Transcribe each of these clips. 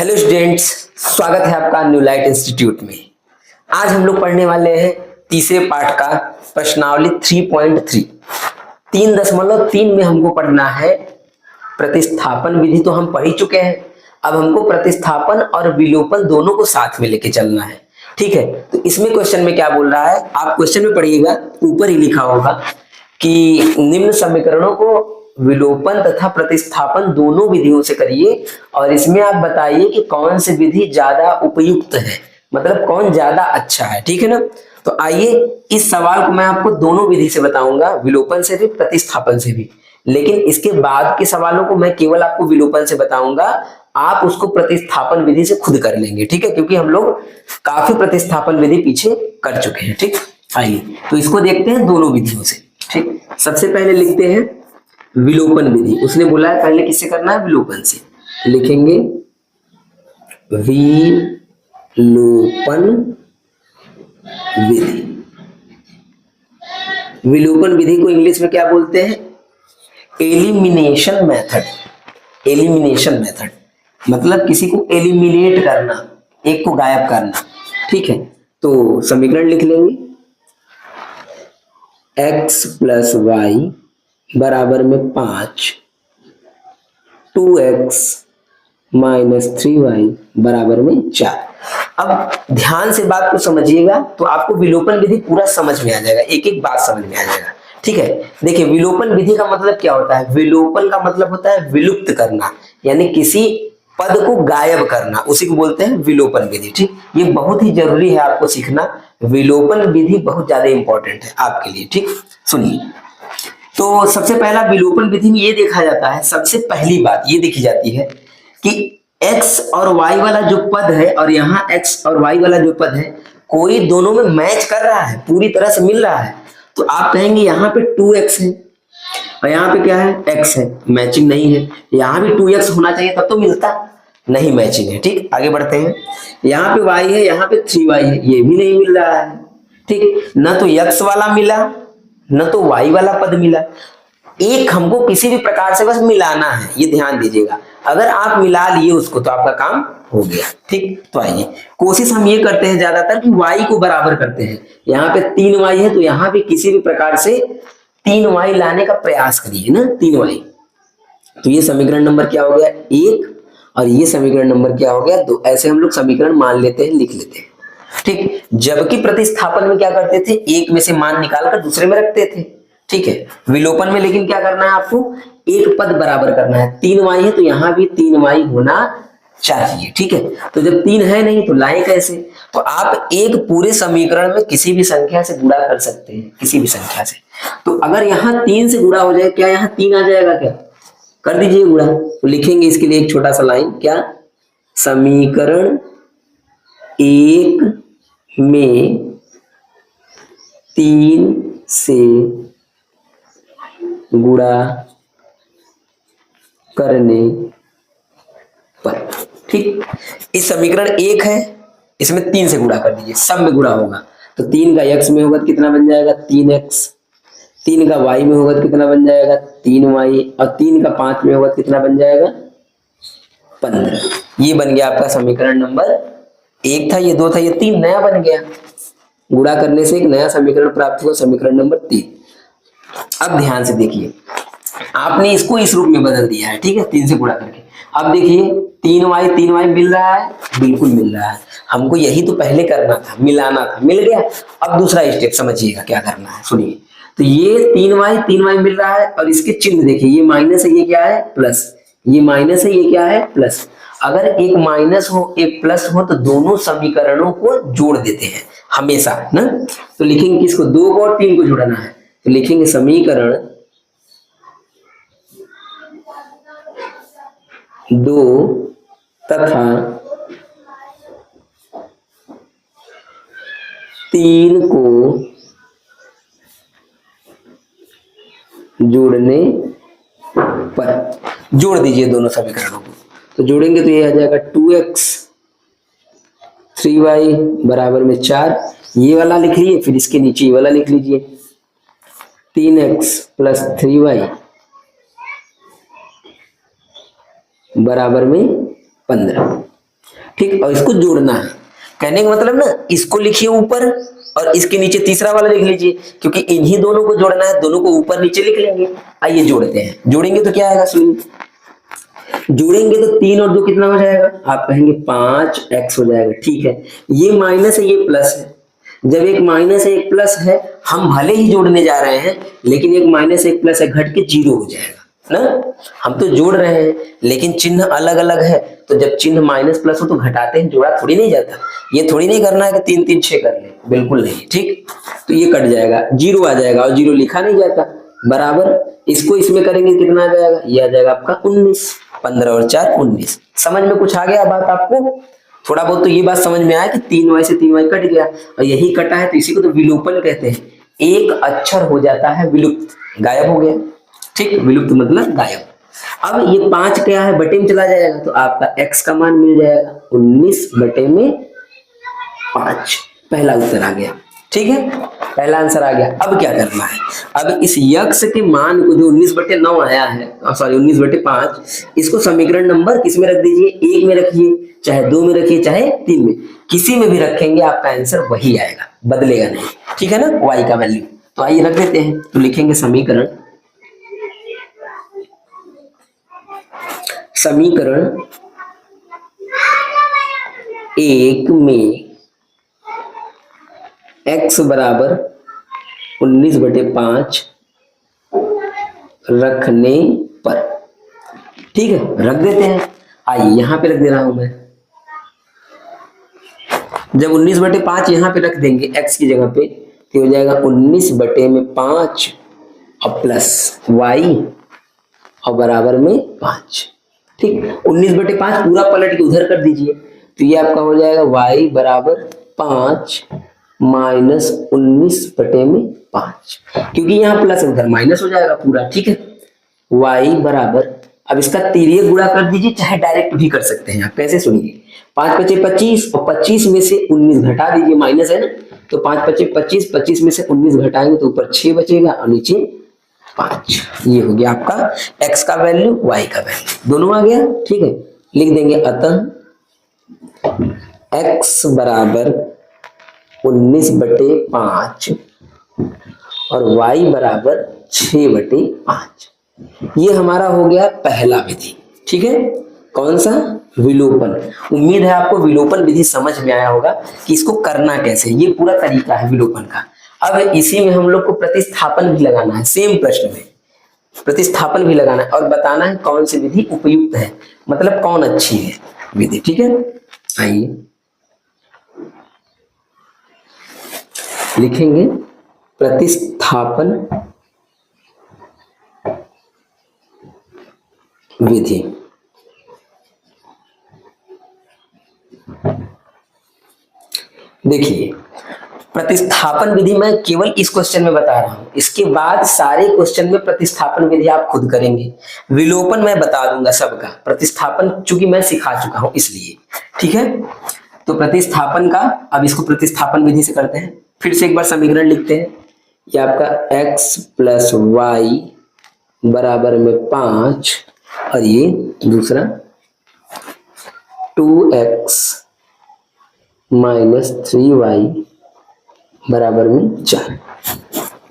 Hello students, स्वागत है आपका न्यू लाइट इंस्टीट्यूट में। आज हम लोग पढ़ने वाले हैं तीसरे पार्ट का प्रश्नावली 3.3। 3.3 में हमको पढ़ना है प्रतिस्थापन विधि। तो हम पढ़ ही चुके हैं, अब हमको प्रतिस्थापन और विलोपन दोनों को साथ में लेके चलना है। ठीक है, तो इसमें क्वेश्चन में क्या बोल रहा है, आप क्वेश्चन में पढ़िएगा, ऊपर ही लिखा होगा कि निम्न समीकरणों को विलोपन तथा प्रतिस्थापन दोनों विधियों से करिए और इसमें आप बताइए कि कौन सी विधि ज्यादा उपयुक्त है, मतलब कौन ज्यादा अच्छा है। ठीक है ना। तो आइए, इस सवाल को मैं आपको दोनों विधि से बताऊंगा, विलोपन से भी प्रतिस्थापन से भी, लेकिन इसके बाद के सवालों को मैं केवल आपको विलोपन से बताऊंगा, आप उसको प्रतिस्थापन विधि से खुद कर लेंगे। ठीक है, क्योंकि हम लोग काफी प्रतिस्थापन विधि पीछे कर चुके हैं। ठीक, आइए तो इसको देखते हैं दोनों विधियों से। ठीक, सबसे पहले लिखते हैं विलोपन विधि। उसने बोला है पहले किससे करना है, विलोपन से। लिखेंगे विलोपन विधि। विलोपन विधि को इंग्लिश में क्या बोलते हैं, एलिमिनेशन मेथड। एलिमिनेशन मेथड मतलब किसी को एलिमिनेट करना, एक को गायब करना। ठीक है, तो समीकरण लिख लेंगे x प्लस वाई बराबर में 5, 2x माइनस 3y बराबर में 4। अब ध्यान से बात को समझिएगा तो आपको विलोपन विधि पूरा समझ में आ जाएगा, एक एक बात समझ में आ जाएगा। ठीक है, देखिए विलोपन विधि का मतलब क्या होता है, विलोपन का मतलब होता है विलुप्त करना, यानी किसी पद को गायब करना, उसी को बोलते हैं विलोपन विधि। ठीक, ये बहुत ही जरूरी है आपको सीखना, विलोपन विधि बहुत ज्यादा इंपॉर्टेंट है आपके लिए। ठीक, सुनिए, तो सबसे पहला विलोपन विधि में ये देखा जाता है, सबसे पहली बात ये देखी जाती है कि x और y वाला जो पद है और यहाँ x और y वाला जो पद है, कोई दोनों में मैच कर रहा है, पूरी तरह से मिल रहा है। तो आप कहेंगे यहाँ पे 2x है और यहाँ पे क्या है, x है, मैचिंग नहीं है। यहाँ भी 2x होना चाहिए तब तो मिलता, नहीं मैचिंग है। ठीक, आगे बढ़ते हैं, यहाँ पे y है, यहाँ पे 3y है, ये भी नहीं मिल रहा है। ठीक, ना तो x वाला मिला न तो y वाला पद मिला, एक हमको किसी भी प्रकार से बस मिलाना है, ये ध्यान दीजिएगा। अगर आप मिला लिए उसको तो आपका काम हो गया। ठीक, तो आइए कोशिश हम ये करते हैं ज्यादातर कि y को बराबर करते हैं। यहाँ पे 3y है तो यहाँ पे किसी भी प्रकार से 3y लाने का प्रयास करिए ना, 3y। तो ये समीकरण नंबर क्या हो गया, 1, और ये समीकरण नंबर क्या हो गया, 2। ऐसे हम लोग समीकरण मान लेते हैं, लिख लेते हैं। ठीक, जबकि प्रतिस्थापन में क्या करते थे, एक में से मान निकालकर दूसरे में रखते थे। ठीक है, विलोपन में लेकिन क्या करना है आपको, एक पद बराबर करना है। 3y है तो यहाँ भी 3y होना चाहिए। ठीक है, तो जब 3 है नहीं तो लाए कैसे, तो आप एक पूरे समीकरण में किसी भी संख्या से गुणा कर सकते हैं, किसी भी संख्या से। तो अगर यहाँ 3 से गुणा हो जाए, क्या यहाँ 3 आ जाएगा, क्या कर दीजिए गुणा। तो लिखेंगे इसके लिए एक छोटा सा लाइन, क्या, समीकरण 1 में 3 से गुणा करने पर। ठीक, इस समीकरण 1 है, इसमें 3 से गुणा कर दीजिए, सब में गुणा होगा। तो 3 का x में होगा तो कितना बन जाएगा, 3x। 3 का y में होगा तो कितना बन जाएगा, 3y। और 3 का 5 में होगा तो कितना बन जाएगा, 15। ये बन गया आपका समीकरण नंबर 1 था, ये 2 था, ये 3 नया बन गया। गुणा करने से एक नया समीकरण प्राप्त हुआ, समीकरण नंबर 3। अब ध्यान से देखिए, आपने इसको इस रूप में बदल दिया है। ठीक है, 3 से गुणा करके। अब देखिए 3y मिल रहा है, बिल्कुल मिल रहा है। हमको यही तो पहले करना था, मिलाना था, मिल गया। अब दूसरा स्टेप समझिएगा क्या करना है, सुनिए। तो ये 3y मिल रहा है और इसके चिन्ह देखिए, ये माइनस है, ये क्या है, प्लस। ये माइनस है, ये क्या है, प्लस। अगर एक माइनस हो एक प्लस हो तो दोनों समीकरणों को जोड़ देते हैं हमेशा ना। तो लिखेंगे किसको, 2 को और 3 को जोड़ना है, तो लिखेंगे समीकरण 2 तथा 3 को जोड़ने पर। जोड़ दीजिए दोनों समीकरणों को, तो जोड़ेंगे तो ये आ जाएगा 2x 3y बराबर में 4। ये वाला लिख लीजिए, फिर इसके नीचे ये वाला लिख लीजिए, 3x प्लस 3y बराबर में 15। ठीक, और इसको जोड़ना है। कहने का मतलब ना, इसको लिखिए ऊपर और इसके नीचे तीसरा वाला लिख लीजिए, क्योंकि इन्हीं दोनों को जोड़ना है, दोनों को ऊपर नीचे लिख लेंगे। आइए जोड़ते हैं, जोड़ेंगे तो क्या आएगा सुनिए, जोड़ेंगे तो 3 और 2 कितना हो जाएगा, आप कहेंगे 5x हो जाएगा। ठीक है, ये माइनस है, ये प्लस है। जब एक माइनस है एक प्लस है, हम भले ही जोड़ने जा रहे हैं, लेकिन एक माइनस एक प्लस है, घट के 0 हो जाएगा ना। हम तो जोड़ रहे हैं लेकिन चिन्ह अलग अलग है, तो जब चिन्ह माइनस प्लस हो तो घटाते हैं, जोड़ा थोड़ी नहीं जाता। ये थोड़ी नहीं करना है कि 3 3 6 कर ले, बिल्कुल नहीं। ठीक, तो ये कट जाएगा, 0 आ जाएगा, और 0 लिखा नहीं जाता। बराबर इसको इसमें करेंगे कितना आ जाएगा, ये आ जाएगा आपका 19। 15 और 4 19। समझ में कुछ आ गया बात आपको? थोड़ा बहुत तो ये बात समझ में आया कि 3y से 3y कट गया, और यही कटा है तो इसी को तो विलोपन कहते हैं। एक अक्षर हो जाता है विलुप्त, गायब हो गया। ठीक, विलुप्त मतलब गायब। अब ये 5 क्या है, बटे में चला जाएगा, तो आपका x का मान मिल जाएगा 19 बटे में 5। पहला उत्तर आ गया। ठीक है, पहला आंसर आ गया। अब क्या करना है, अब इस यक्ष के मान को जो 19 बटे 9 आया है, सॉरी 19 बटे 5, इसको समीकरण नंबर किस में रख दीजिए, 1 में रखिए, चाहे 2 में रखिए, चाहे 3 में, किसी में भी रखेंगे आपका आंसर वही आएगा, बदलेगा नहीं। ठीक है ना, y का वैल्यू। तो आइए रख देते हैं, तो लिखेंगे समीकरण 1 में x बराबर 19 बटे 5 रखने पर। ठीक है, रख देते हैं। आइए यहां पे रख दे रहा हूं मैं। जब 19 बटे 5 यहां पे रख देंगे x की जगह पे, तो हो जाएगा 19 बटे में 5 और प्लस y और बराबर में 5। ठीक, 19 बटे 5 पूरा पलट के उधर कर दीजिए, तो ये आपका हो जाएगा y बराबर 5 माइनस 19 बटे में 5, क्योंकि यहाँ प्लस उधर माइनस हो जाएगा पूरा। ठीक है, y बराबर, अब इसका तिर्यक गुणा कर दीजिए, चाहे डायरेक्ट भी कर सकते हैं आप। कैसे सुनिए, 5 पचे 25 और 25 में से 19 घटा दीजिए, माइनस है ना, तो 5 पचे 25, 25 में से 19 घटाएंगे तो ऊपर 6 बचेगा और नीचे 5। ये हो गया आपका x का वैल्यू, y का वैल्यू, दोनों आ गया। ठीक है, लिख देंगे अतः x बराबर 19 बटे 5 और y बराबर 6 बटे 5। ये हमारा हो गया पहला विधि। ठीक है, कौन सा, विलोपन। उम्मीद है आपको विलोपन विधि समझ में आया होगा कि इसको करना कैसे, ये पूरा तरीका है विलोपन का। अब इसी में हम लोग को प्रतिस्थापन भी लगाना है, सेम प्रश्न में प्रतिस्थापन भी लगाना है और बताना है कौन सी विधि उपयुक्त है, मतलब कौन अच्छी है विधि। ठीक है, आइए लिखेंगे प्रतिस्थापन विधि। देखिए, प्रतिस्थापन विधि मैं केवल इस क्वेश्चन में बता रहा हूं, इसके बाद सारे क्वेश्चन में प्रतिस्थापन विधि आप खुद करेंगे। विलोपन मैं बता दूंगा सबका, प्रतिस्थापन चूंकि मैं सिखा चुका हूं इसलिए। ठीक है, तो प्रतिस्थापन का, अब इसको प्रतिस्थापन विधि से करते हैं। फिर से एक बार समीकरण लिखते हैं, ये आपका x प्लस वाई बराबर में 5 और ये दूसरा 2x माइनस 3y बराबर में 4।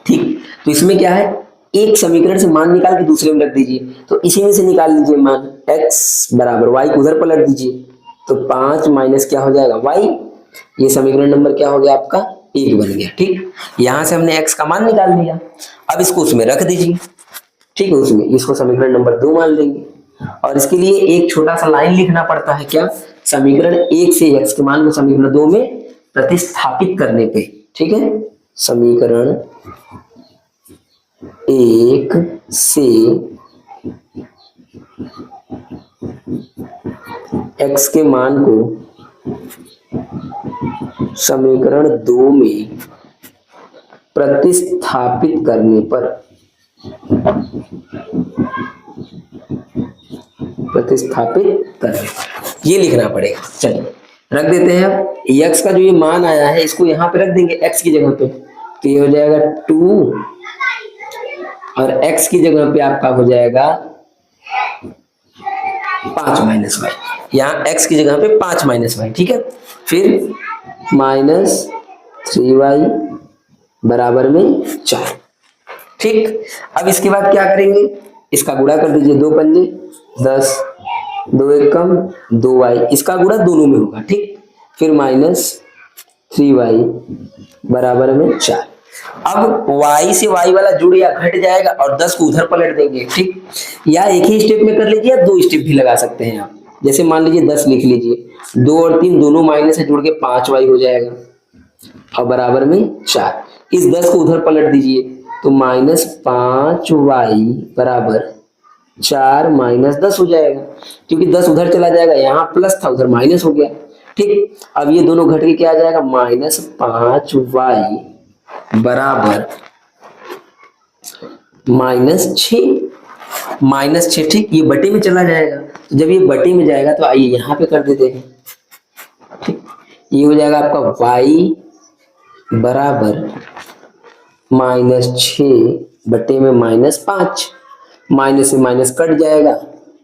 ठीक, तो इसमें क्या है, एक समीकरण से मान निकाल के दूसरे में रख दीजिए, तो इसी में से निकाल लीजिए मान, x बराबर y को उधर पलट दीजिए, तो 5 माइनस क्या हो जाएगा y, ये समीकरण नंबर क्या हो गया आपका 1 बन गया। ठीक, यहां से हमने x का मान निकाल लिया, अब इसको उसमें रख दीजिए। ठीक है, उसमें इसको समीकरण नंबर 2 मान लेंगे, और इसके लिए एक छोटा सा लाइन लिखना पड़ता है, क्या, समीकरण 1 से x के मान को समीकरण 2 में प्रतिस्थापित करने पे। ठीक है, समीकरण 1 से x के मान को समीकरण 2 में प्रतिस्थापित करने पर, ये लिखना पड़ेगा। चलिए रख देते हैं। अब x का जो ये मान आया है इसको यहाँ पे रख देंगे x की जगह पे, तो ये हो जाएगा 2 और x की जगह पे आपका हो जाएगा 5 माइनस वाई। यहाँ x की जगह पे 5 माइनस वाई, ठीक है। फिर -3y बराबर में 4, ठीक। अब इसके बाद क्या करेंगे, इसका गुणा कर दीजिए, 2 पंजे 10, 2 एक कम 2y, इसका गुणा दोनों में होगा, ठीक। फिर -3y बराबर में 4। अब y से y वाला जुड़ या घट जाएगा और 10 को उधर पलट देंगे, ठीक। या एक ही स्टेप में कर लीजिए या 2 स्टेप भी लगा सकते हैं आप। जैसे मान लीजिए 10 लिख लीजिए, 2 और 3 दोनों माइनस से जुड़ के 5y हो जाएगा और बराबर में 4। इस 10 को उधर पलट दीजिए तो -5y बराबर 4 - 10 हो जाएगा, क्योंकि 10 उधर चला जाएगा, यहाँ प्लस था उधर माइनस हो गया, ठीक। अब ये दोनों घट के क्या आ जाएगा, -5y बराबर -6, ठीक। ये बटे में चला जाएगा, तो जब ये बटे में जाएगा तो आइए यहाँ पे कर देते हैं, ठीक। ये हो जाएगा आपका y बराबर -6 बटे में -5, माइनस से माइनस कट जाएगा,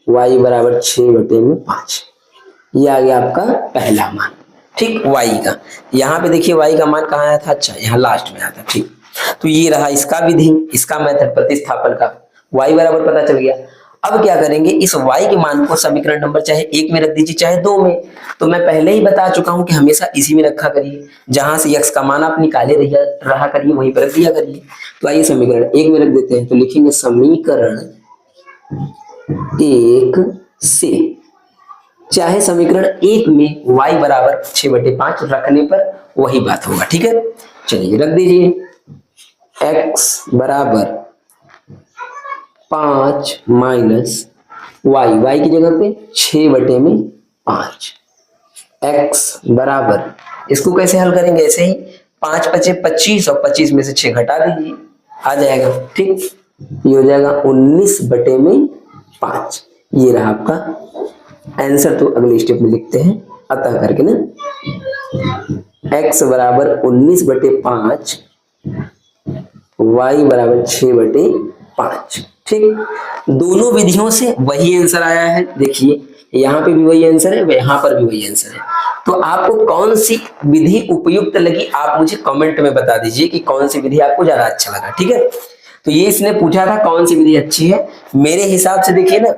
y बराबर 6 बटे में 5। ये आ गया आपका पहला मान, ठीक, y का। यहाँ पे देखिए y का मान कहाँ आया था, अच्छा यहाँ लास्ट में आया था, ठीक। तो ये रहा इसका विधि, इसका मेथड प्रतिस्थापन का, y बराबर पता चल गया। अब क्या करेंगे, इस y के मान को समीकरण नंबर चाहे 1 में रख दीजिए चाहे 2 में। तो मैं पहले ही बता चुका हूं कि हमेशा इसी में रखा करिए, जहां से x का मान आप निकाले रहा करिए वहीं पर रख दिया करिए। तो आइए समीकरण 1 में रख देते हैं, तो लिखेंगे समीकरण 1 से, चाहे समीकरण 1 में y बराबर 6/5 रखने पर वही बात होगा, ठीक है। चलिए रख दीजिए, x बराबर 5 माइनस y की जगह पे 6/5, x बराबर, इसको कैसे हल करेंगे, ऐसे ही 5 × 5 = 25 और 25 में से 6 घटा दीजिए, आ जाएगा, ठीक। ये हो जाएगा 19/5। ये रहा आपका आंसर। तो अगले स्टेप में लिखते हैं, अतः करके ना, x बराबर 19/5, y बराबर 6/5, ठीक। दोनों विधियों से वही आंसर आया है, देखिए यहाँ पे भी वही आंसर है, यहाँ पर भी वही आंसर है। तो आपको कौन सी विधि उपयुक्त लगी, आप मुझे कमेंट में बता दीजिए कि कौन सी विधि आपको ज्यादा अच्छा लगा, ठीक है। तो ये इसने पूछा था कौन सी विधि अच्छी है। मेरे हिसाब से देखिए ना,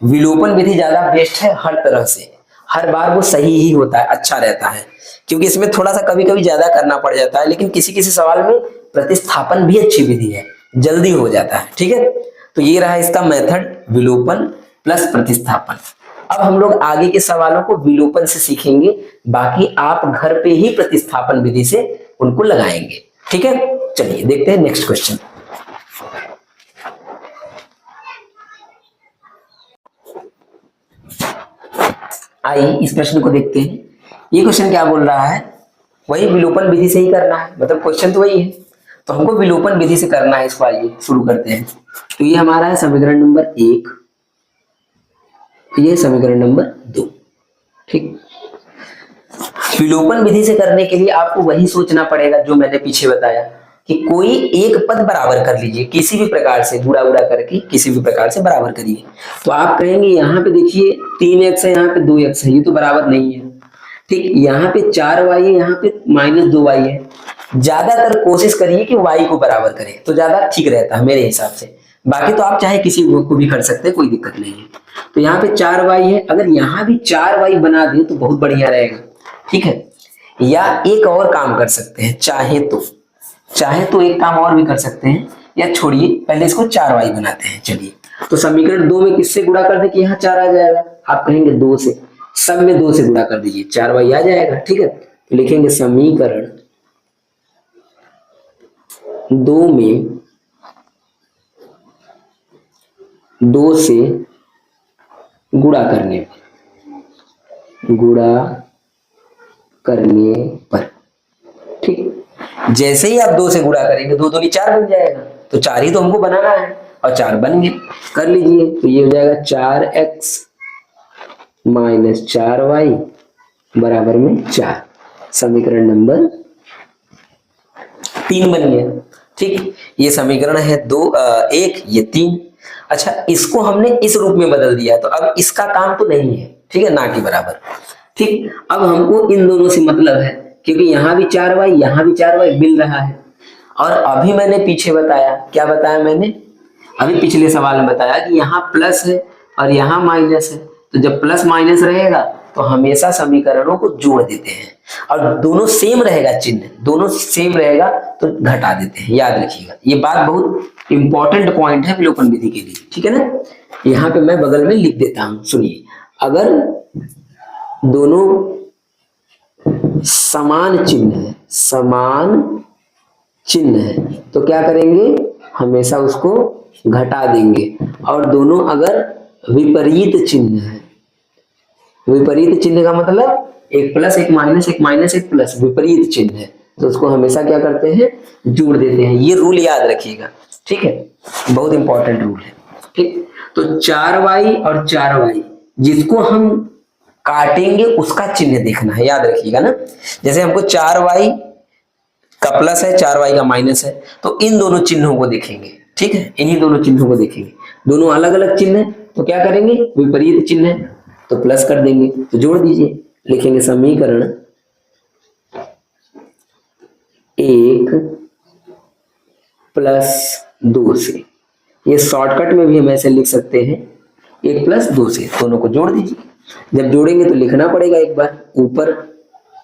विलोपन विधि ज्यादा बेस्ट है, हर तरह से, हर बार वो सही ही होता है, अच्छा रहता है, क्योंकि इसमें थोड़ा सा कभी कभी ज्यादा करना पड़ जाता है, लेकिन किसी किसी सवाल में प्रतिस्थापन भी अच्छी विधि है, जल्दी हो जाता है, ठीक है। तो ये रहा इसका मेथड, विलोपन प्लस प्रतिस्थापन। अब हम लोग आगे के सवालों को विलोपन से सीखेंगे, बाकी आप घर पे ही प्रतिस्थापन विधि से उनको लगाएंगे, ठीक है। चलिए देखते हैं नेक्स्ट क्वेश्चन। आइए इस प्रश्न को देखते हैं। ये क्वेश्चन क्या बोल रहा है, वही विलोपन विधि से ही करना है, मतलब क्वेश्चन तो वही है, तो हमको विलोपन विधि से करना है इसको। आइए शुरू करते हैं। तो ये हमारा है समीकरण नंबर 1, ये समीकरण नंबर 2, ठीक। विलोपन विधि से करने के लिए आपको वही सोचना पड़ेगा जो मैंने पीछे बताया, कि कोई एक पद बराबर कर लीजिए, किसी भी प्रकार से गुणा करके किसी भी प्रकार से बराबर करिए। तो आप कहेंगे यहाँ पे देखिए 3x है, यहाँ पे 2x है, ये तो बराबर नहीं है, ठीक। यहाँ पे 4y है, यहाँ पे -2y है। ज्यादातर कोशिश करिए कि y को बराबर करें, तो ज्यादा ठीक रहता है मेरे हिसाब से। बाकी तो आप चाहे किसी को भी कर सकते हैं, कोई दिक्कत नहीं है। तो यहाँ पे 4y है, अगर यहाँ भी 4y बना दें तो बहुत बढ़िया रहेगा, ठीक है। या एक और काम कर सकते हैं, चाहे तो एक काम और भी कर सकते हैं, या छोड़िए पहले इसको 4y बनाते हैं। चलिए, तो समीकरण 2 में किससे गुणा कर दे कि यहाँ 4 आ जाएगा, आप कहेंगे 2 से, सब में 2 से गुणा कर दीजिए, 4y आ जाएगा, ठीक है। तो लिखेंगे समीकरण 2 में 2 से गुणा करने पर, ठीक। जैसे ही आप 2 से गुणा करेंगे 2 दूनी 4 बन जाएगा, तो 4 ही तो हमको बनाना है और 4 बन गए, कर लीजिए। तो ये हो जाएगा 4x - 4y बराबर में 4, समीकरण नंबर 3 बन गया, ठीक। ये समीकरण है 1, ये 3। अच्छा, इसको हमने इस रूप में बदल दिया, तो अब इसका काम तो नहीं है, ठीक है, ना कि बराबर। ठीक, अब हमको इन दोनों से मतलब है, क्योंकि यहाँ भी 4y यहाँ भी 4y मिल रहा है। और अभी मैंने पीछे बताया, क्या बताया मैंने, अभी पिछले सवाल में बताया कि यहाँ प्लस है और यहाँ माइनस है, तो जब प्लस माइनस रहेगा तो हमेशा समीकरणों को जोड़ देते हैं, और दोनों सेम रहेगा, चिन्ह दोनों सेम रहेगा तो घटा देते हैं, याद रखिएगा। ये बात बहुत इंपॉर्टेंट पॉइंट है विलोपन विधि के लिए, ठीक है ना। यहाँ पे मैं बगल में लिख देता हूं, सुनिए, अगर दोनों समान चिन्ह है, समान चिन्ह है, तो क्या करेंगे, हमेशा उसको घटा देंगे। और दोनों अगर विपरीत चिन्ह है, विपरीत चिन्ह का मतलब एक प्लस एक माइनस, एक माइनस एक प्लस, विपरीत चिन्ह है, तो उसको हमेशा क्या करते हैं, जोड़ देते हैं। ये रूल याद रखिएगा, ठीक है, बहुत इंपॉर्टेंट रूल है। ठीक, तो 4y और 4y जिसको हम काटेंगे उसका चिन्ह देखना है, याद रखिएगा ना। जैसे हमको 4y का प्लस है, 4y का माइनस है, तो इन दोनों चिन्हों को देखेंगे, ठीक है, इन्हीं दोनों चिन्हों को देखेंगे। दोनों अलग अलग चिन्ह है तो क्या करेंगे, विपरीत चिन्ह है तो प्लस कर देंगे, तो जोड़ दीजिए, लिखेंगे समीकरण 1 + 2 से। ये शॉर्टकट में भी हम ऐसे लिख सकते हैं, 1 + 2 से, दोनों को जोड़ दीजिए। जब जोड़ेंगे तो लिखना पड़ेगा, एक बार ऊपर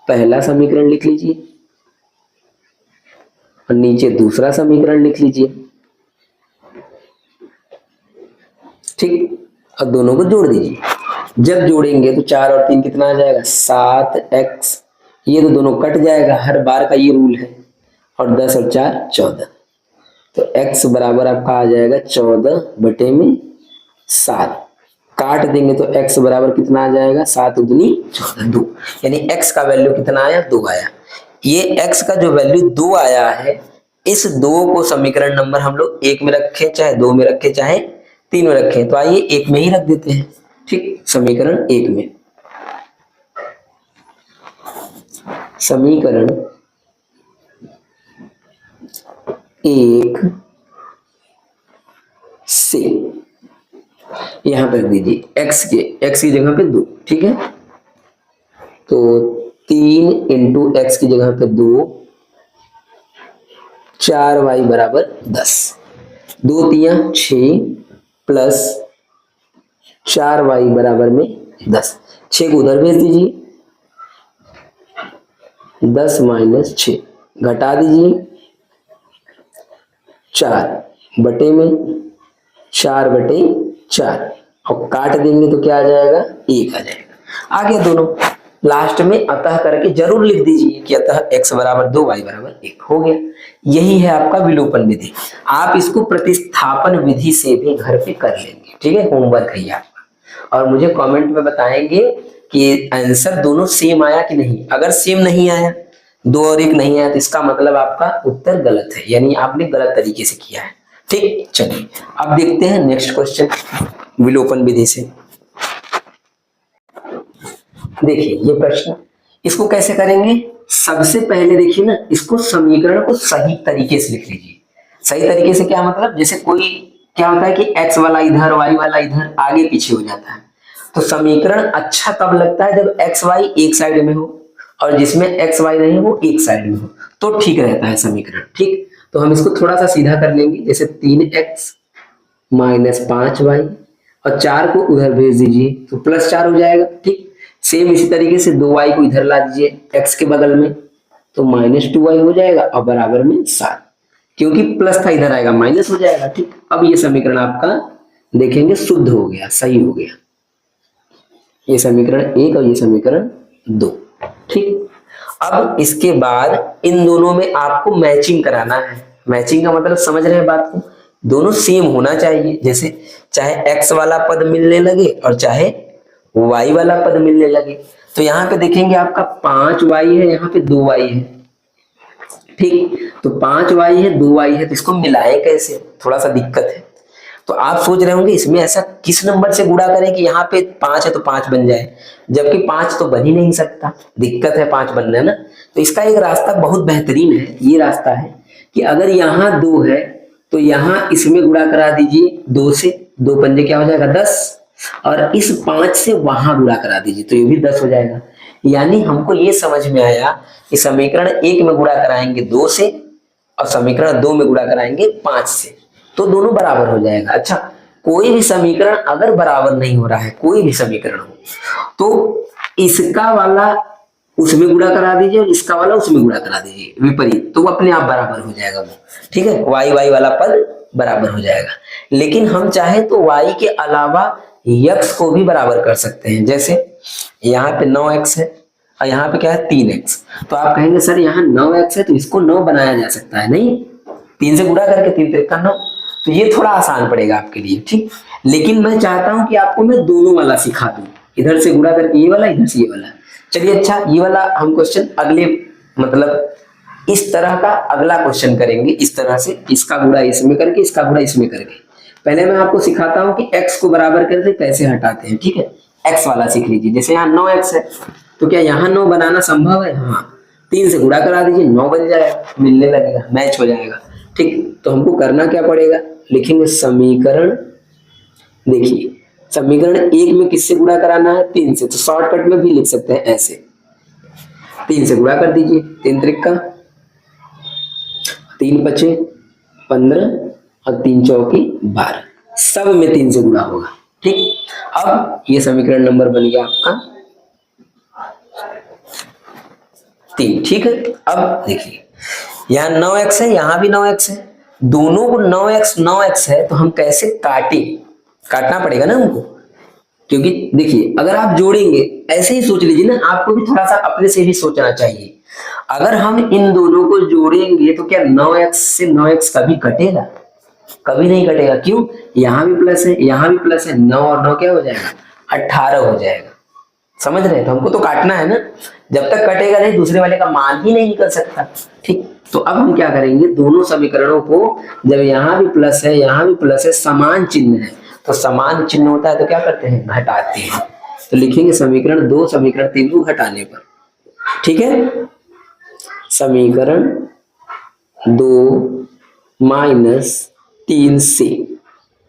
पहला समीकरण लिख लीजिए और नीचे दूसरा समीकरण लिख लीजिए, ठीक, और दोनों को जोड़ दीजिए। जब जोड़ेंगे तो 4 और 3 कितना आ जाएगा, 7x, ये तो दोनों कट जाएगा, हर बार का ये रूल है, और 10 और 4 14, तो x बराबर आपका आ जाएगा 14/7। काट देंगे तो x बराबर कितना आ जाएगा, 7 दूनी 14, 2, यानी x का वैल्यू कितना आया, 2 आया। ये x का जो वैल्यू 2 आया है, इस 2 को समीकरण नंबर हम लोग 1 में रखें, चाहे 2 में रखें, चाहे 3 में रखें, तो आइए 1 में ही रख देते हैं, ठीक, समीकरण 1 में। समीकरण 1 से यहां पर दीजिए x की जगह पे 2, ठीक है, तो 3 × x की जगह पे 2, 4y बराबर 10, 2 × 6 प्लस 4y बराबर में 10, 6 को उधर भेज दीजिए, 10 - 6 घटा दीजिए, 4/4 और काट देंगे तो क्या आ जाएगा, 1 आ जाएगा। आगे दोनों लास्ट में अतः करके जरूर लिख दीजिए कि अतः x बराबर 2 y बराबर 1 हो गया। यही है आपका विलोपन विधि। आप इसको प्रतिस्थापन विधि से भी घर पे कर लेंगे, ठीक है, होमवर्क है आपका। और मुझे कमेंट में बताएंगे कि आंसर दोनों सेम आया कि नहीं। अगर सेम नहीं आया, 2 और 1 नहीं आया, तो इसका मतलब आपका उत्तर गलत है, यानी आपने गलत तरीके से किया है। ठीक, चलिए अब देखते हैं नेक्स्ट क्वेश्चन विलोपन विधि से। देखिए ये प्रश्न, इसको कैसे करेंगे, सबसे पहले देखिए ना, इसको समीकरण को सही तरीके से लिख लीजिए। सही तरीके से क्या मतलब, जैसे कोई क्या होता है कि x वाला इधर, y वाला इधर, आगे पीछे हो जाता है, तो समीकरण अच्छा तब लगता है जब x y एक साइड में हो, और जिसमें x y नहीं वो एक साइड में हो, तो ठीक रहता है समीकरण। ठीक, तो हम इसको थोड़ा सा सीधा कर लेंगे, जैसे 3x - 5y, और 4 को उधर भेज दीजिए तो +4 हो जाएगा। ठीक, सेम इसी तरीके से 2y को इधर ला दीजिए x के बगल में, तो -2y हो जाएगा, और बराबर में 7, क्योंकि प्लस था इधर आएगा माइनस हो जाएगा। ठीक, अब ये समीकरण आपका देखेंगे शुद्ध हो गया, सही हो गया, ये समीकरण 1 और ये समीकरण 2। ठीक, अब इसके बाद इन दोनों में आपको मैचिंग कराना है। मैचिंग का मतलब समझ रहे हैं बात को, दोनों सेम होना चाहिए, जैसे चाहे x वाला पद मिलने लगे और चाहे y वाला पद मिलने लगे। तो यहाँ पे देखेंगे आपका 5y है, यहाँ पे 2y है। ठीक, तो 5y है 2y है, तो इसको मिलाए कैसे, थोड़ा सा दिक्कत है। तो आप सोच रहे होंगे इसमें ऐसा किस नंबर से गुणा करें कि यहाँ पे 5 है तो 5 बन जाए, जबकि 5 तो बन ही नहीं सकता, दिक्कत है 5 बनना ना। तो इसका एक रास्ता बहुत बेहतरीन है, ये रास्ता है कि अगर यहाँ 2 है तो यहाँ इसमें गुणा करा दीजिए 2 से, 2 पंजे क्या हो जाएगा 10, और इस 5 से वहां गुणा करा दीजिए तो ये भी 10 हो जाएगा। यानी हमको ये समझ में आया कि समीकरण 1 में गुणा कराएंगे 2 से और समीकरण 2 में गुणा कराएंगे 5 से, तो दोनों बराबर हो जाएगा। अच्छा, कोई भी समीकरण अगर बराबर नहीं हो रहा है, कोई भी समीकरण हो, तो इसका वाला उसमें गुणा करा दीजिए और इसका वाला उसमें गुणा करा दीजिए विपरीत, तो वो अपने आप बराबर हो जाएगा वो। ठीक है, वाई वाई वाला पद बराबर हो जाएगा। लेकिन हम चाहे तो वाई के अलावा यक्स को भी बराबर कर सकते हैं। जैसे यहाँ पे 9x है और यहाँ पे क्या है 3x, तो आप कहेंगे सर यहाँ 9x है तो इसको 9 बनाया जा सकता है। नहीं, 3 से गुणा करके 3 त्रिक 9, तो ये थोड़ा आसान पड़ेगा आपके लिए। ठीक, लेकिन मैं चाहता हूं कि आपको मैं दोनों वाला सिखा दूं, इधर से गुणा करके ये वाला, इधर से ये वाला। चलिए, अच्छा ये वाला हम क्वेश्चन अगले मतलब इस तरह का अगला क्वेश्चन करेंगे, इस तरह से इसका गुणा इसमें करके इसका गुणा इसमें करके। पहले मैं आपको सिखाता हूं कि x को बराबर करके कैसे हटाते हैं। ठीक है, x वाला सीख लीजिए। जैसे यहाँ 9x है तो क्या यहाँ 9 बनाना संभव है? हाँ, 3 से गुणा करा दीजिए, 9 बन जाएगा, मिलने लगेगा, मैच हो जाएगा। ठीक, तो हमको करना क्या पड़ेगा, लिखेंगे समीकरण, देखिए समीकरण 1 में किससे गुणा कराना है? 3 से, तो शॉर्टकट में भी लिख सकते हैं ऐसे, 3 से गुणा कर दीजिए, 3 त्रिक 3 पचे 15 और 3 चौकी 12, सब में 3 से गुणा होगा। ठीक, अब ये समीकरण नंबर बन गया आपका 3। ठीक है, अब देखिए यहाँ 9x है, यहाँ भी 9x है, दोनों को 9x है, तो हम कैसे काटना पड़ेगा ना हमको, क्योंकि देखिए अगर आप जोड़ेंगे, ऐसे ही सोच लीजिए ना, आपको भी थोड़ा सा अपने से भी सोचना चाहिए। अगर हम इन दोनों को जोड़ेंगे तो क्या 9x से 9x कभी कटेगा? कभी नहीं कटेगा। क्यों? यहाँ भी प्लस है, यहाँ भी प्लस है, 9 और 9 क्या हो जाएगा? 18 हो जाएगा। समझ रहे हैं? तो हमको तो काटना है ना, जब तक कटेगा नहीं दूसरे वाले का मान ही नहीं निकल सकता। ठीक, तो अब हम क्या करेंगे, दोनों समीकरणों को, जब यहाँ भी प्लस है यहाँ भी प्लस है, समान चिन्ह है, तो समान चिन्ह होता है तो क्या करते हैं, घटाते हैं। तो लिखेंगे समीकरण 2 समीकरण 3 को घटाने पर। ठीक है, समीकरण 2 माइनस 3 से,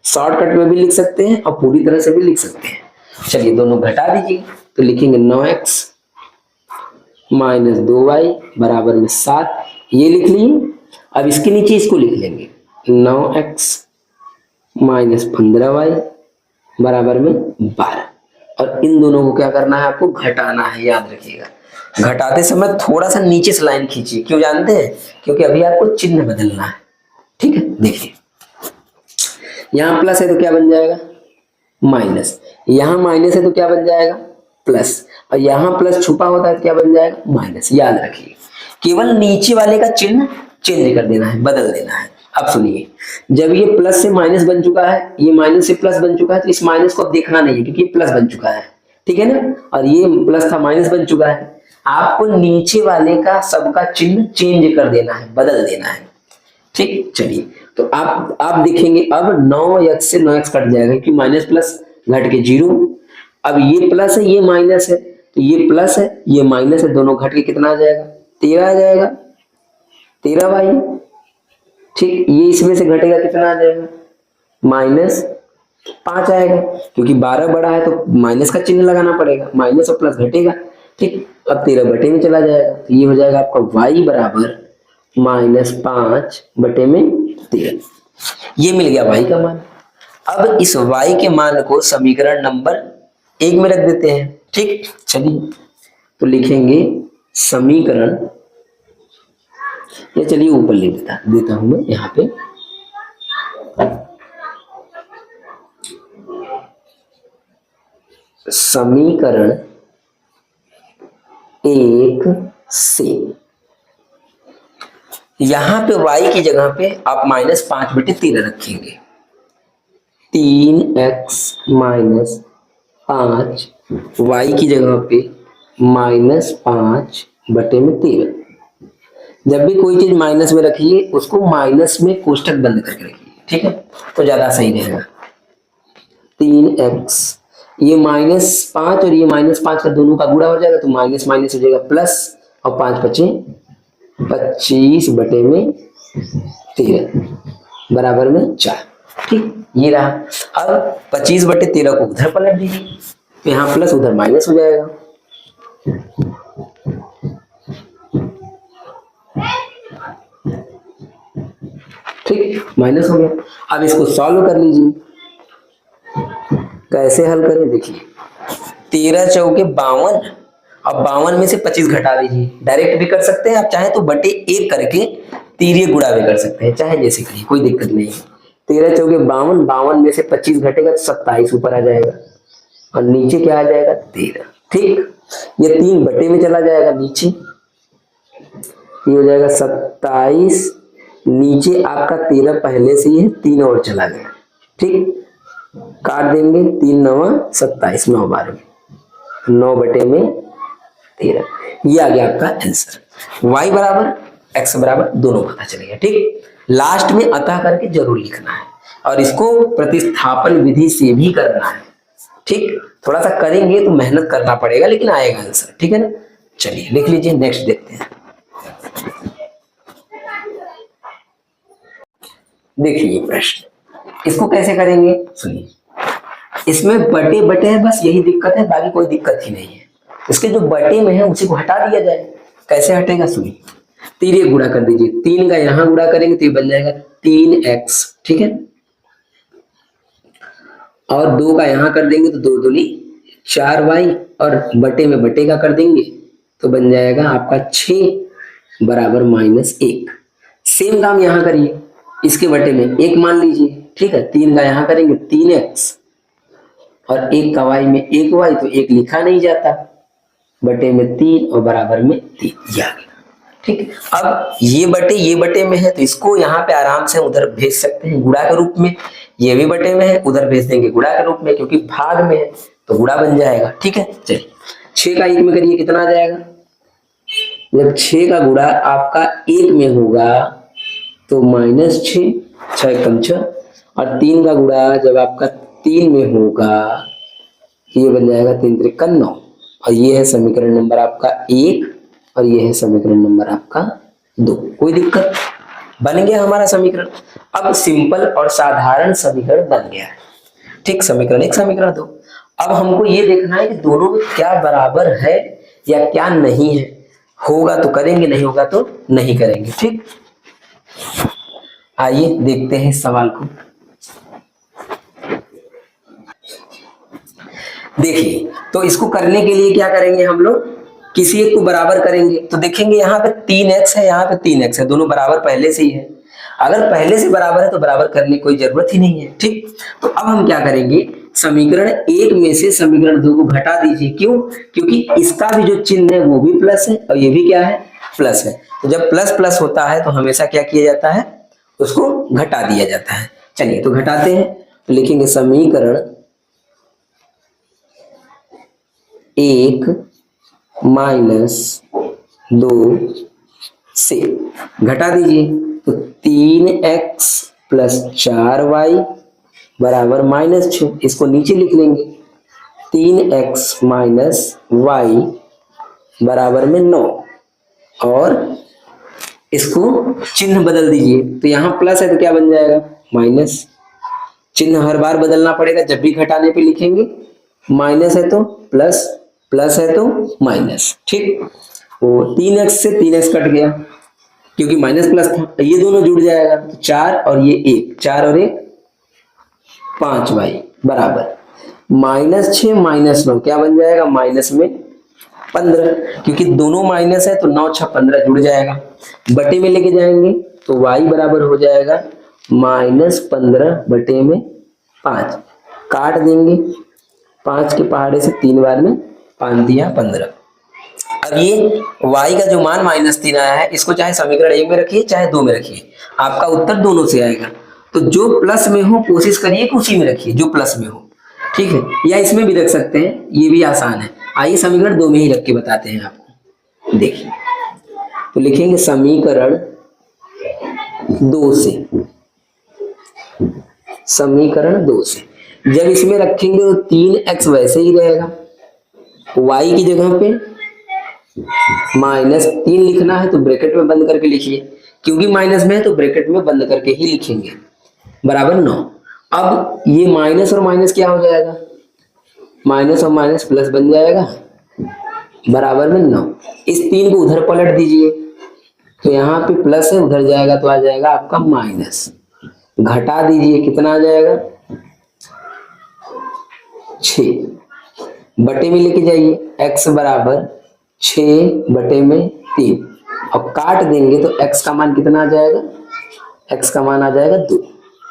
शॉर्टकट में भी लिख सकते हैं और पूरी तरह से भी लिख सकते हैं। चलिए दोनों घटा दीजिए, तो लिखेंगे 9x माइनस 2y बराबर में 7, ये लिख लिए। अब इसके नीचे इसको लिख लेंगे 9x माइनस 15y बराबर में 12, और इन दोनों को क्या करना है, आपको घटाना है, याद रखिएगा। घटाते समय थोड़ा सा नीचे से लाइन खींचिए, क्यों जानते हैं? क्योंकि अभी आपको चिन्ह बदलना है। ठीक है, देखिए यहाँ प्लस है तो क्या बन जाएगा, माइनस, यहाँ माइनस है तो क्या बन जाएगा, प्लस, और यहाँ प्लस छुपा होता है तो क्या बन जाएगा, माइनस। याद रखिए, केवल नीचे वाले का चिन्ह चेंज कर देना है, बदल देना है। अब सुनिए, जब ये प्लस से माइनस बन चुका है, ये माइनस से प्लस बन चुका है, तो इस माइनस को अब देखना नहीं है क्योंकि ये प्लस बन चुका है। ठीक है ना, और ये प्लस था माइनस बन चुका है। आपको नीचे वाले का सबका चिन्ह चेंज कर देना है, बदल देना है। ठीक, चलिए तो आप देखेंगे अब 9x से 9x कट जाएगा क्योंकि माइनस प्लस घट के 0। अब ये प्लस है ये माइनस है, तो ये प्लस है ये माइनस है, दोनों घट के कितना आ जाएगा, 13 आ जाएगा, 13 भाई। ठीक, ये इसमें से घटेगा कितना आ जाएगा, माइनस 5 आएगा, क्योंकि 12 बड़ा है तो माइनस का चिन्ह लगाना पड़ेगा, माइनस और प्लस घटेगा। ठीक, अब 13 बटे में चला जाएगा, तो ये हो जाएगा आपका y बराबर माइनस 5 बटे में 13। ये मिल गया y का मान। अब इस y के मान को समीकरण नंबर 1 में रख देते हैं। ठीक, चलिए तो लिखेंगे समीकरण, ये चलिए ऊपर ले देता हूं मैं यहाँ पे, समीकरण 1 से, यहां पे y की जगह पे आप माइनस 5 बटे 13 रखेंगे, 3x माइनस 5, y की जगह पे माइनस 5 बटे में 13। जब भी कोई चीज माइनस में रखिए उसको माइनस में कोष्टक बंद करके रखिए। ठीक है, तो ज्यादा सही रहेगा। 3x, ये -5 और ये -5 का दोनों का गुणा हो जाएगा तो माइनस माइनस हो जाएगा प्लस, और 5 बचे 25 बटे में 13 बराबर में 4। ठीक, ये रहा। अब 25/13 को उधर पलट दीजिए, तो यहाँ प्लस उधर माइनस हो जाएगा। ठीक, माइनस हो गया। अब इसको सॉल्व कर लीजिए। कैसे हल करें, देखिए 13 चौके 52। अब 52 में से 25 घटा दीजिए। डायरेक्ट भी कर सकते हैं आप, चाहे तो बटे 1 करके तीरिये गुणा भी कर सकते हैं, चाहे जैसे करिए, कोई दिक्कत नहीं है। 13 चौके 52, 52 में से 25 घटेगा तो 27 ऊपर आ जाएगा, और नीचे क्या आ जाएगा 13। ठीक, ये 3 बटे में चला जाएगा नीचे, ये हो जाएगा 27, नीचे आपका 13 पहले से ही है, 3 और चला गया। ठीक, काट देंगे, 3 9 27, 9 12, 9 बटे में 13। ये आ गया आपका आंसर। y बराबर x बराबर दोनों पता चलेगा। ठीक, लास्ट में अतः करके जरूर लिखना है, और इसको प्रतिस्थापन विधि से भी करना है। ठीक, थोड़ा सा करेंगे तो मेहनत करना पड़ेगा, लेकिन आएगा आंसर। ठीक है ना, चलिए लिख लीजिए, नेक्स्ट देखते हैं। देखिए प्रश्न, इसको कैसे करेंगे सुनिए। इसमें बटे बटे है, बस यही दिक्कत है, बाकी कोई दिक्कत ही नहीं है। इसके जो बटे में है उसी को हटा दिया जाए। कैसे हटेगा सुनिए, तीर गुणा कर दीजिए, 3 का यहां गुणा करेंगे तो ये बन जाएगा 3x। ठीक है, और 2 का यहां कर देंगे तो 2 दूनी 4y, और बटे में बटे का कर देंगे तो बन जाएगा आपका 6 बराबर -1। सेम काम यहां करिए, इसके बटे में 1 मान लीजिए। ठीक है, 3 का यहां करेंगे 3x, और 1 का y में 1y, तो 1 लिखा नहीं जाता, बटे में 3 और बराबर में 3, ये आ गया। ठीक है, अब ये बटे में है, तो इसको यहाँ पे आराम से उधर भेज सकते हैं गुणा के रूप में। ये भी बटे में है, उधर भेज देंगे गुणा के रूप में, क्योंकि भाग में है तो गुणा बन जाएगा। ठीक है, चलिए 6 का 1 में करिए, कितना आ जाएगा। जब 6 का गुणा आपका 1 में होगा तो -6, 6 कम 6, और 3 का गुणा जब आपका 3 में होगा, ये बन जाएगा 3 त्रिक 9, और ये है समीकरण नंबर आपका 1, और ये है समीकरण नंबर आपका 2। कोई दिक्कत, बन गया हमारा समीकरण। अब सिंपल और साधारण समीकरण बन गया है। ठीक, समीकरण 1 समीकरण 2। अब हमको ये देखना है कि दोनों में क्या बराबर है या क्या नहीं है। होगा तो करेंगे, नहीं होगा तो नहीं करेंगे। ठीक, आइए देखते हैं सवाल को। देखिए, तो इसको करने के लिए क्या करेंगे हम लोग, किसी एक को बराबर करेंगे। तो देखेंगे यहाँ पे 3x है, यहाँ पे 3x है, दोनों बराबर पहले से ही है। अगर पहले से बराबर है तो बराबर करने की कोई जरूरत ही नहीं है। ठीक, तो अब हम क्या करेंगे, समीकरण 1 में से समीकरण 2 को घटा दीजिए। क्यों, क्योंकि इसका भी जो चिन्ह है वो भी प्लस है, और ये भी क्या है, प्लस है। तो जब प्लस प्लस होता है तो हमेशा क्या किया जाता है, उसको घटा दिया जाता है। चलिए तो घटाते हैं, तो लिखेंगे समीकरण 1 - 2 से घटा दीजिए, तो 3x + 4y बराबर -6। इसको नीचे लिख लेंगे, 3x - y बराबर में 9, और इसको चिन्ह बदल दीजिए। तो यहाँ प्लस है तो क्या बन जाएगा, माइनस। चिन्ह हर बार बदलना पड़ेगा, जब भी घटाने पे लिखेंगे। माइनस है तो प्लस, प्लस है तो माइनस। ठीक, वो 3x से 3x कट गया, क्योंकि माइनस प्लस था, ये दोनों जुड़ जाएगा, तो 4 और ये 1, 4 और 1 5y बराबर -6 - 9, क्या बन जाएगा, माइनस में 15, क्योंकि दोनों माइनस है तो 9 6 15 जुड़ जाएगा। बटे में लेके जाएंगे तो y बराबर हो जाएगा -15 बटे में 5, काट देंगे, 5 के पहाड़े से 3 बार में 5 दिया 15। अब ये y का जो मान -3 आया है, इसको चाहे समीकरण 1 में रखिए चाहे 2 में रखिए, आपका उत्तर दोनों से आएगा। तो जो प्लस में हो कोशिश करिए कि उसी में रखिए जो प्लस में हो। ठीक है, या इसमें भी रख सकते हैं, ये भी आसान है। आइए समीकरण 2 में ही रख के बताते हैं आपको। देखिए, तो लिखेंगे समीकरण 2 से, समीकरण 2 से जब इसमें रखेंगे तो 3x वैसे ही रहेगा, y की जगह पे -3 लिखना है तो ब्रैकेट में बंद करके लिखिए, क्योंकि माइनस में है तो ब्रैकेट में बंद करके ही लिखेंगे, बराबर 9। अब ये माइनस और माइनस क्या हो जाएगा, माइनस और माइनस प्लस बन जाएगा, बराबर में 9। इस 3 को उधर पलट दीजिए, तो यहाँ पे प्लस है, उधर जाएगा तो आ जाएगा आपका माइनस। घटा दीजिए, कितना आ जाएगा 6, बटे में लेके जाइए, x बराबर 6/3, और काट देंगे तो x का मान कितना आ जाएगा, x का मान आ जाएगा 2।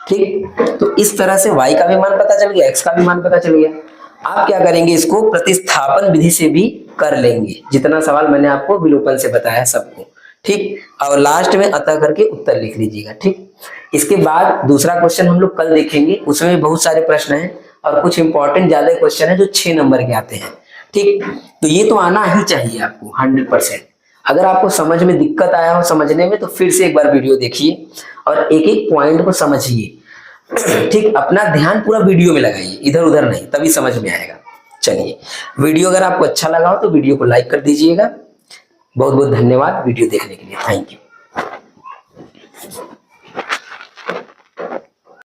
ठीक, तो इस तरह से y का भी मान पता चल गया, x का भी मान पता चल गया। आप क्या करेंगे, इसको प्रतिस्थापन विधि से भी कर लेंगे, जितना सवाल मैंने आपको विलोपन से बताया सबको। ठीक, और लास्ट में अतः करके उत्तर लिख लीजिएगा। ठीक, इसके बाद दूसरा क्वेश्चन हम लोग कल देखेंगे, उसमें बहुत सारे प्रश्न हैं और कुछ इंपॉर्टेंट ज्यादा क्वेश्चन है जो 6 नंबर के आते हैं। ठीक, तो ये तो आना ही चाहिए आपको 100%। अगर आपको समझ में दिक्कत आया हो समझने में, तो फिर से एक बार वीडियो देखिए और एक एक पॉइंट को समझिए। ठीक, अपना ध्यान पूरा वीडियो में लगाइए, इधर उधर नहीं, तभी समझ में आएगा। चलिए, वीडियो अगर आपको अच्छा लगा हो तो वीडियो को लाइक कर दीजिएगा। बहुत बहुत धन्यवाद वीडियो देखने के लिए, थैंक यू।